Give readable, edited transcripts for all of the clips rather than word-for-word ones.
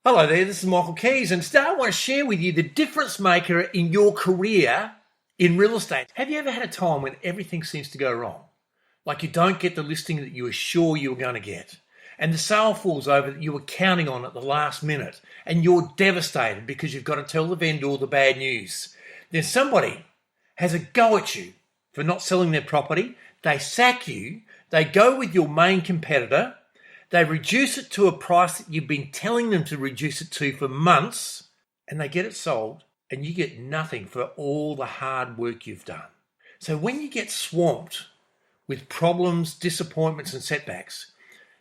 Hello there, this is Michael Kies, and today I want to share with you the difference maker in your career in real estate. Have you ever had a time when everything seems to go wrong? Like you don't get the listing that you were sure you were going to get, and the sale falls over that you were counting on at the last minute, and you're devastated because you've got to tell the vendor the bad news. Then somebody has a go at you for not selling their property, they sack you, they go with your main competitor, they reduce it to a price that you've been telling them to reduce it to for months, and they get it sold, and you get nothing for all the hard work you've done. So when you get swamped with problems, disappointments, and setbacks,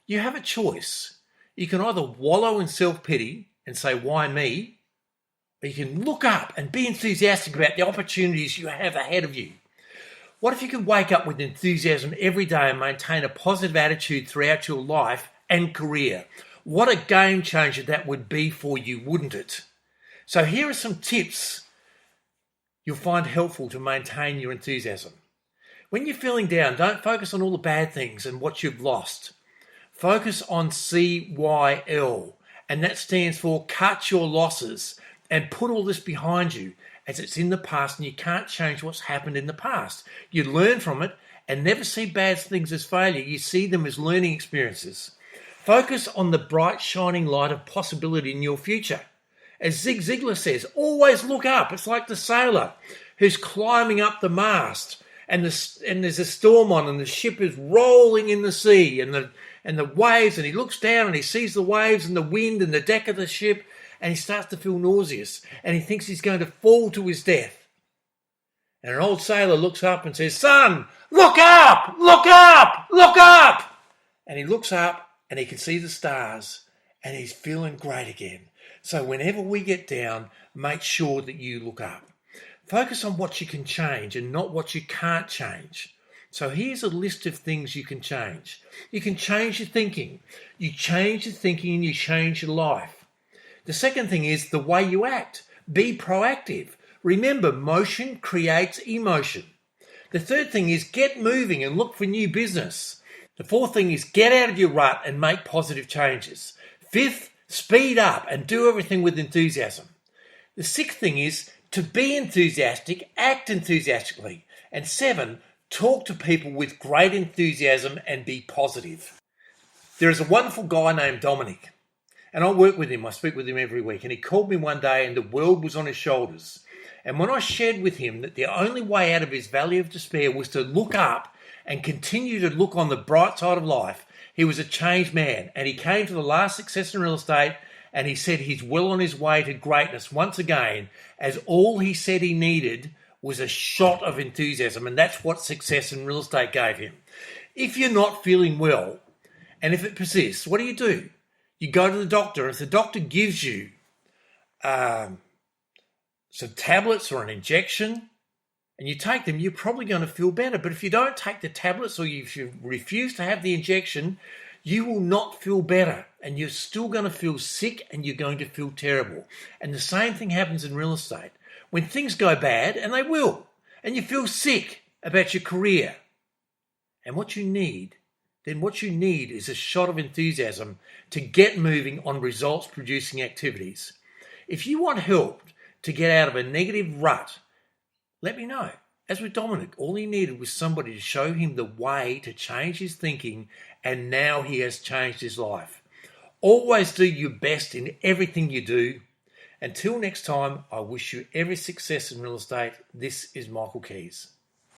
you have a choice. You can either wallow in self-pity and say, why me? Or you can look up and be enthusiastic about the opportunities you have ahead of you. What if you could wake up with enthusiasm every day and maintain a positive attitude throughout your life and career? What a game changer that would be for you, wouldn't it? So here are some tips you'll find helpful to maintain your enthusiasm. When you're feeling down, don't focus on all the bad things and what you've lost. Focus on CYL, and that stands for cut your losses and put all this behind you, as it's in the past and you can't change what's happened in the past. You learn from it and never see bad things as failure. You see them as learning experiences. Focus on the bright, shining light of possibility in your future. As Zig Ziglar says, always look up. It's like the sailor who's climbing up the mast and there's a storm on and the ship is rolling in the sea and the waves, and he looks down and he sees the waves and the wind and the deck of the ship, and he starts to feel nauseous and he thinks he's going to fall to his death. And an old sailor looks up and says, son, look up, look up, look up. And he looks up and he can see the stars and he's feeling great again. So whenever we get down, make sure that you look up. Focus on what you can change and not what you can't change. So here's a list of things you can change. You can change your thinking. You change your thinking and you change your life. The second thing is the way you act. Be proactive. Remember, motion creates emotion. The third thing is get moving and look for new business. The fourth thing is get out of your rut and make positive changes. Fifth, speed up and do everything with enthusiasm. The sixth thing is to be enthusiastic, act enthusiastically. And seven, talk to people with great enthusiasm and be positive. There is a wonderful guy named Dominic, and I work with him. I speak with him every week. And he called me one day and the world was on his shoulders. And when I shared with him that the only way out of his valley of despair was to look up and continue to look on the bright side of life, he was a changed man. And he came to the last success in real estate, and he said he's well on his way to greatness once again, as all he said he needed was a shot of enthusiasm. And that's what success in real estate gave him. If you're not feeling well, and if it persists, what do? You go to the doctor. If the doctor gives you some tablets or an injection and you take them, you're probably going to feel better. But if you don't take the tablets or if you refuse to have the injection, you will not feel better and you're still going to feel sick and you're going to feel terrible. And the same thing happens in real estate. When things go bad, and they will, and you feel sick about your career, and what you need is a shot of enthusiasm to get moving on results-producing activities. If you want help to get out of a negative rut, let me know. As with Dominic, all he needed was somebody to show him the way to change his thinking, and now he has changed his life. Always do your best in everything you do. Until next time, I wish you every success in real estate. This is Michael Kies.